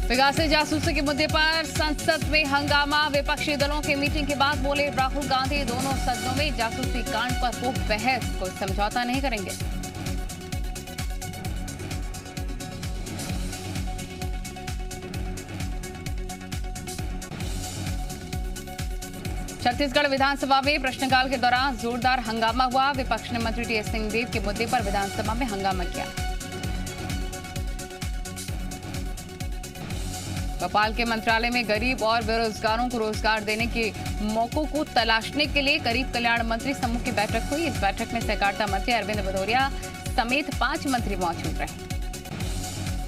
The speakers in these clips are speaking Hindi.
विकास से जासूसी के मुद्दे पर संसद में हंगामा। विपक्षी दलों की मीटिंग के बाद बोले राहुल गांधी, दोनों सदनों में जासूसी कांड पर वो बहस, कोई समझौता नहीं करेंगे। छत्तीसगढ़ विधानसभा में प्रश्नकाल के दौरान जोरदार हंगामा हुआ। विपक्ष ने मंत्री टीएस सिंहदेव के मुद्दे पर विधानसभा में हंगामा किया। भोपाल के मंत्रालय में गरीब और बेरोजगारों को रोजगार देने के मौकों को तलाशने के लिए गरीब कल्याण मंत्री समूह की बैठक हुई। इस बैठक में सहकारिता मंत्री अरविंद भदौरिया समेत 5 मंत्री मौजूद रहे।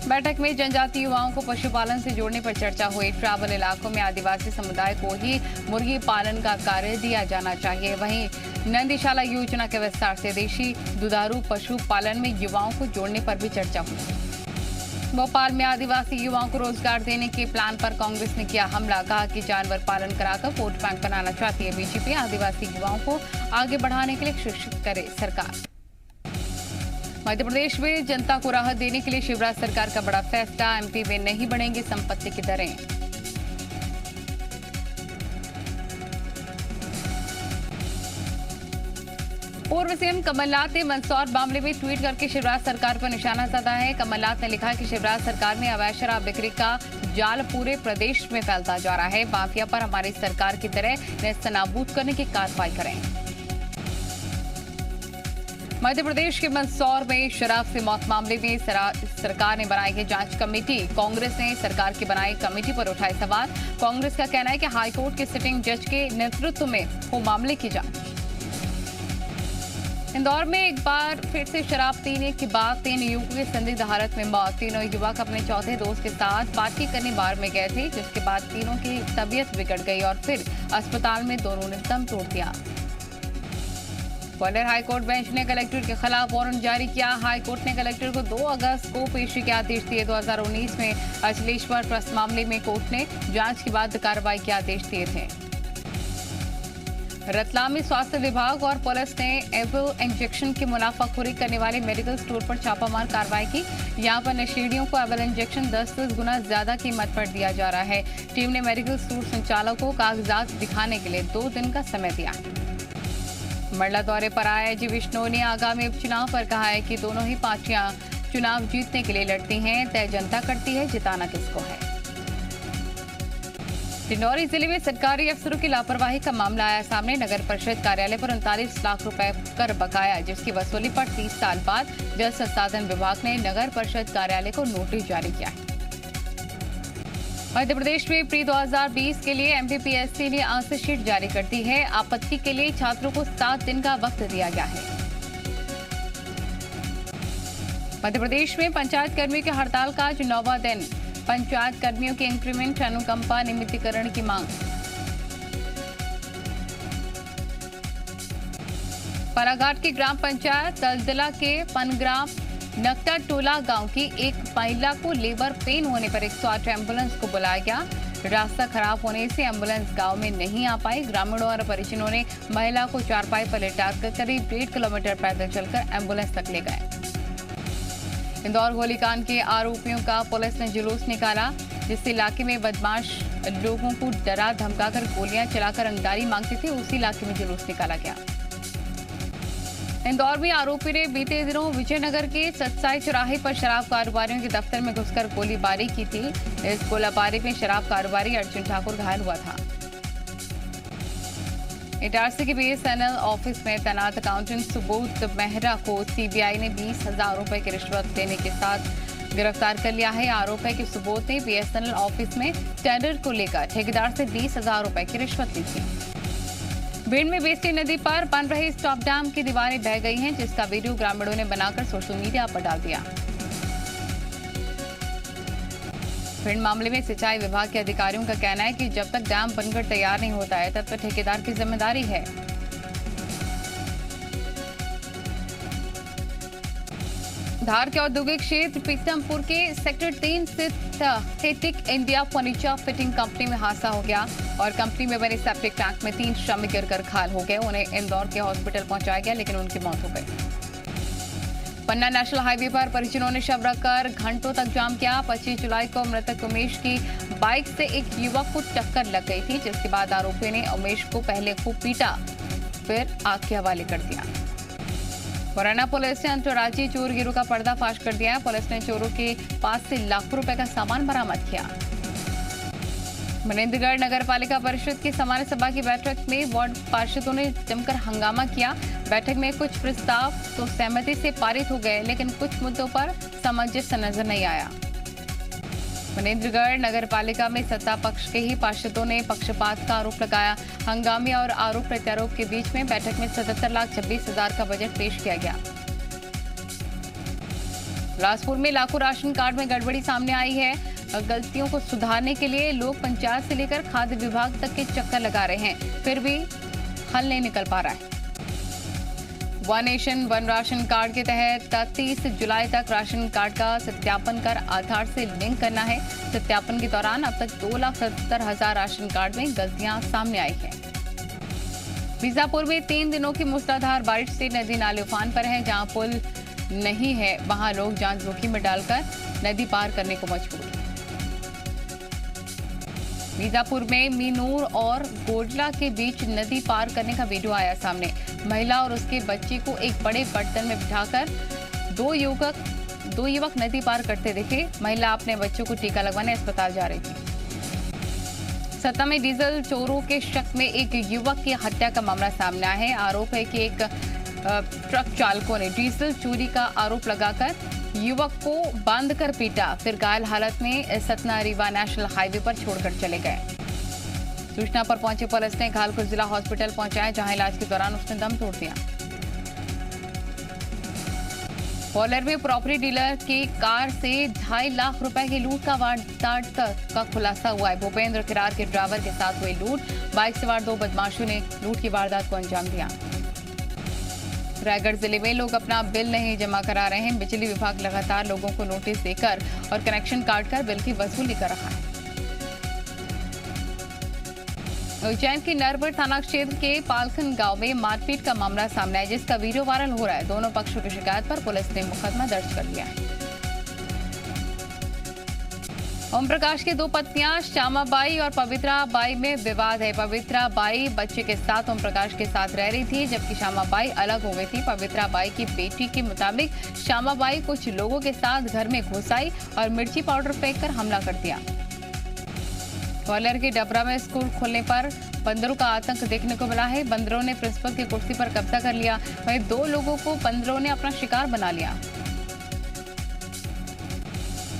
बैठक में जनजातीय युवाओं को पशुपालन से जोड़ने पर चर्चा हुई। ट्राइबल इलाकों में आदिवासी समुदाय को ही मुर्गी पालन का कार्य दिया जाना चाहिए। वहीं नंदीशाला योजना के विस्तार से देशी दुधारू पशुपालन में युवाओं को जोड़ने पर भी चर्चा हुई। भोपाल में आदिवासी युवाओं को रोजगार देने के प्लान पर कांग्रेस ने किया हमला। कहा कि जानवर पालन कराकर वोट बैंक बनाना चाहती है बीजेपी। आदिवासी युवाओं को आगे बढ़ाने के लिए शिक्षित करे सरकार। मध्य प्रदेश में जनता को राहत देने के लिए शिवराज सरकार का बड़ा फैसला। एमपी में नहीं बढ़ेंगी संपत्ति की दरें। पूर्व सीएम कमलनाथ ने मंदसौर मामले में ट्वीट करके शिवराज सरकार पर निशाना साधा है। कमलनाथ ने लिखा कि शिवराज सरकार में अवैध शराब बिक्री का जाल पूरे प्रदेश में फैलता जा रहा है। माफिया पर हमारी सरकार की तरह नेस्तनाबूद करने की कार्रवाई करें। मध्य प्रदेश के मंदसौर में शराब से मौत मामले में सरकार ने बनाई है जांच कमेटी। कांग्रेस ने सरकार की बनाई कमेटी पर उठाए सवाल। कांग्रेस का कहना है कि हाईकोर्ट के सिटिंग जज के नेतृत्व में हो मामले की जांच। इंदौर में एक बार फिर से शराब पीने के बाद 3 युवकों की संदिग्ध हालत में मौत। तीनों युवक अपने चौथे दोस्त के साथ पार्टी करने बार में गए थे, जिसके बाद तीनों की तबीयत बिगड़ गई और फिर अस्पताल में दोनों ने दम तोड़ दिया। ग्वालियर हाईकोर्ट बेंच ने कलेक्टर के खिलाफ वारंट जारी किया। हाईकोर्ट ने कलेक्टर को 2 अगस्त को पेशी के आदेश दिए। 2019 में अचलेश्वर ट्रस्ट मामले में कोर्ट ने जांच के बाद कार्रवाई के आदेश दिए थे। रतलाम में स्वास्थ्य विभाग और पुलिस ने एविल इंजेक्शन की मुनाफाखोरी करने वाले मेडिकल स्टोर पर छापामार कार्रवाई की। यहां पर नशेड़ियों को एविल इंजेक्शन 10 गुना ज्यादा कीमत पर दिया जा रहा है। टीम ने मेडिकल स्टोर संचालक को कागजात दिखाने के लिए 2 दिन का समय दिया। मंडला दौरे पर आए जी विष्णु ने आगामी उपचुनाव पर कहा है कि दोनों ही पार्टियां चुनाव जीतने के लिए लड़ती हैं, तय जनता करती है, जिताना किसको है। डिंडौरी जिले में सरकारी अफसरों की लापरवाही का मामला आया सामने। नगर परिषद कार्यालय पर 39 लाख रुपए कर बकाया, जिसकी वसूली पर 30 साल बाद जल संसाधन विभाग ने नगर परिषद कार्यालय को नोटिस जारी किया है। मध्य प्रदेश में प्री 2020 के लिए एमपीपीएससी ने आंसर शीट जारी कर दी है। आपत्ति के लिए छात्रों को 7 दिन का वक्त दिया गया है। मध्य प्रदेश में पंचायत कर्मियों की हड़ताल का आज 9वां दिन। पंचायत कर्मियों के इंक्रीमेंट, अनुकंपा, नियमितीकरण की मांग। पराघाट की ग्राम पंचायत दलदला के पनग्राम नकटा टोला गांव की एक महिला को लेबर पेन होने पर 108 एम्बुलेंस को बुलाया गया। रास्ता खराब होने से एम्बुलेंस गांव में नहीं आ पाई। ग्रामीणों और परिजनों ने महिला को चारपाई पर लेटाकर करीब 1.5 किलोमीटर पैदल चलकर एम्बुलेंस तक ले गए। इंदौर गोलीकांड के आरोपियों का पुलिस ने जुलूस निकाला, जिस इलाके में बदमाश लोगों को डरा धमकाकर गोलियां चलाकर रंगदारी मांगते थे, उसी इलाके में जुलूस निकाला गया। इंदौर में आरोपी ने बीते दिनों विजयनगर के सतसाई चौराहे पर शराब कारोबारियों के दफ्तर में घुसकर गोलीबारी की थी। इस गोलीबारी में शराब कारोबारी अर्जुन ठाकुर घायल हुआ था। इटारसी के बीएसएनएल ऑफिस में तैनात अकाउंटेंट सुबोध मेहरा को सीबीआई ने 20,000 रुपए की रिश्वत देने के साथ गिरफ्तार कर लिया है। आरोप है कि सुबोध ने बीएसएनएल ऑफिस में टेंडर को लेकर ठेकेदार से 20,000 रुपए की रिश्वत ली थी। भीड़ में बेस्ती नदी पर बन रही स्टॉप डैम की दीवारें बह गई हैं, जिसका वीडियो ग्रामीणों ने बनाकर सोशल मीडिया पर डाल दिया। भिंड मामले में सिंचाई विभाग के अधिकारियों का कहना है कि जब तक डैम बनकर तैयार नहीं होता है, तब तक ठेकेदार की जिम्मेदारी है। धार के औद्योगिक क्षेत्र पीतमपुर के सेक्टर 3 स्थित हेटिक इंडिया फर्नीचर फिटिंग कंपनी में हादसा हो गया और कंपनी में बने सेप्टिक टैंक में 3 श्रमिक गिरकर घायल हो गए। उन्हें इंदौर के हॉस्पिटल पहुंचाया गया, लेकिन उनकी मौत हो गई। पन्ना नेशनल हाईवे पर परिजनों ने शव रखकर घंटों तक जाम किया। 25 जुलाई को मृतक उमेश की बाइक से एक युवक को टक्कर लग गई थी, जिसके बाद आरोपी ने उमेश को पहले खूब पीटा, फिर आग के हवाले कर दिया। मुरैना पुलिस ने अंतर्राज्यीय चोर गिरोह का पर्दाफाश कर दिया है। पुलिस ने चोरों के पास से लाखों रुपए का सामान बरामद किया। मनेंद्रगढ़ नगर पालिका परिषद की सामान्य सभा की बैठक में वार्ड पार्षदों ने जमकर हंगामा किया। बैठक में कुछ प्रस्ताव तो सहमति से पारित हो गए, लेकिन कुछ मुद्दों पर सामंजस्य नजर नहीं आया। मनेंद्रगढ़ नगर पालिका में सत्ता पक्ष के ही पार्षदों ने पक्षपात का आरोप लगाया। हंगामे और आरोप प्रत्यारोप के बीच में बैठक में 77,26,000 का बजट पेश किया गया। बिलासपुर में लाखों राशन कार्ड में गड़बड़ी सामने आई है। गलतियों को सुधारने के लिए लोग पंचायत से लेकर खाद्य विभाग तक के चक्कर लगा रहे हैं, फिर भी हल नहीं निकल पा रहा है। One nation one ration card के तहत 30 जुलाई तक राशन कार्ड का सत्यापन कर आधार से लिंक करना है। सत्यापन के दौरान अब तक 2,70,000 राशन कार्ड में गलतियां सामने आई हैं। बीजापुर में 3 दिनों की मूसलाधार बारिश से नदी नाले उफान पर है। जहां पुल नहीं है, वहां लोग जान जोखिम में डालकर नदी पार करने को मजबूर। बीजापुर में मीनूर और गोडला के बीच नदी पार करने का वीडियो आया सामने। महिला और उसके बच्चे को एक बड़े बर्तन में बिठाकर दो युवक नदी पार करते दिखे। महिला अपने बच्चों को टीका लगवाने अस्पताल जा रही थी। सतना में डीजल चोरों के शक में एक युवक की हत्या का मामला सामने आया है। आरोप है कि एक ट्रक चालकों ने डीजल चोरी का आरोप लगाकर युवक को बांधकर पीटा, फिर घायल हालत में सतना रीवा नेशनल हाईवे पर छोड़कर चले गए। सूचना पर पहुंची पुलिस ने घायल को जिला हॉस्पिटल पहुंचाया, जहां इलाज के दौरान उसने दम तोड़ दिया। ग्वालियर में प्रॉपर्टी डीलर की कार से 2.5 लाख रुपए की लूट का वारदात का खुलासा हुआ है। भूपेंद्र किरार के ड्राइवर के साथ हुई लूट। बाइक सवार 2 बदमाशों ने लूट की वारदात को अंजाम दिया। रायगढ़ जिले में लोग अपना बिल नहीं जमा करा रहे हैं। बिजली विभाग लगातार लोगों को नोटिस देकर और कनेक्शन काटकर बिल की वसूली कर रहा है। उज्जैन के नरवर थाना क्षेत्र के पालखन गांव में मारपीट का मामला सामने आया, जिसका वीडियो वायरल हो रहा है। दोनों पक्षों की शिकायत पर पुलिस ने मुकदमा दर्ज कर लिया है। ओम प्रकाश की 2 पत्नियां श्यामाबाई और पवित्राबाई में विवाद है। पवित्राबाई बच्चे के साथ ओम प्रकाश के साथ रह रही थी, जबकि श्यामाबाई अलग हो गई थी। पवित्राबाई की बेटी के मुताबिक श्यामाबाई कुछ लोगों के साथ घर में घुस आई और मिर्ची पाउडर फेंककर हमला कर दिया। ग्वालियर के डबरा में स्कूल खोलने पर बंदरों का आतंक देखने को मिला है। बंदरों ने प्रिंसिपल की कुर्सी पर कब्जा कर लिया। वहीं 2 लोगों को बंदरों ने अपना शिकार बना लिया।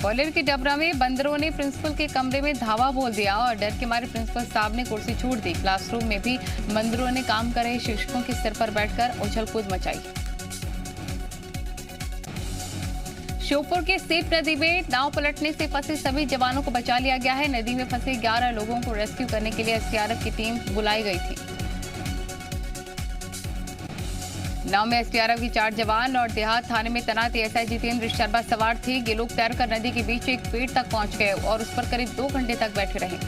ग्वालियर के डबरा में बंदरों ने प्रिंसिपल के कमरे में धावा बोल दिया और डर के मारे प्रिंसिपल साहब ने कुर्सी छोड़ दी। क्लासरूम में भी बंदरों ने काम कर रहे शिक्षकों के सिर पर बैठकर उछल कूद मचाई। श्योपुर के सेप नदी में नाव पलटने से फंसे सभी जवानों को बचा लिया गया है। नदी में फंसे 11 लोगों को रेस्क्यू करने के लिए एसडीआरएफ की टीम बुलाई गई थी। नाव में एसडीआरएफ की 4 जवान और देहात थाने में तैनात एएसआई जितेंद्र शर्मा सवार थे। ये लोग तैरकर नदी के बीच एक पेड़ तक पहुंच गए और उस पर करीब 2 घंटे तक बैठे रहे।